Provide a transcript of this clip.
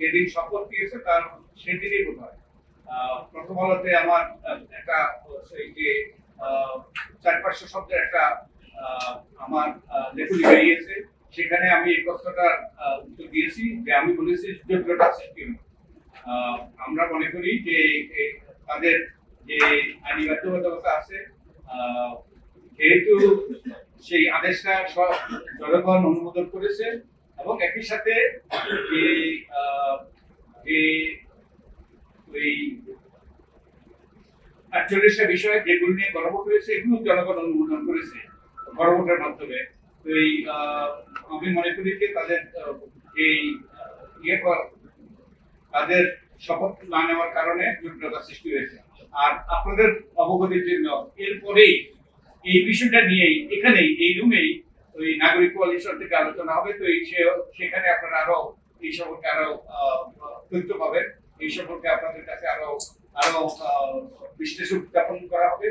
যেদিন শপথ দিয়েছে তার সেদিনই বোধ হয় প্রথম আলোতে আমার একটা এই যে 400-500 শব্দের একটা আমার লেখনী বেরিয়েছে, সেখানে আমি এই প্রশ্নটার উত্তর দিয়েছি যে আমি বলেছি যোগ্যতা সৃষ্টি। আমরা মনে করি যে তাদের যে আইনি বাধ্যবাধকতা আছে, যেহেতু সেই আদেশটা সব জনগণ অনুমোদন করেছে এবং একই সাথে যে যে ওই ৪৮টা বিষয় যেগুলো নিয়ে গণভোট হয়েছে এগুলো জনগণ অনুমোদন করেছে গণভোটের মাধ্যমে। তো এই আমি মনে করি যে তাদের এই ইয়ে তাদের শপথ না নেওয়ার কারণে জটিলতা সৃষ্টি হয়েছে। আর আপনাদের অবগতির জন্য এরপরেই এই বিষয়টা নিয়েই এখানেই এই রুমেই ওই নাগরিক কোয়ালিশন থেকে আলোচনা হবে। তো সেখানে আপনারা আরো এই সম্পর্কে আরো তথ্য পাবেন, এই সম্পর্কে আপনাদের কাছে আরো আরো বিশ্লেষণ উত্থাপন করা হবে।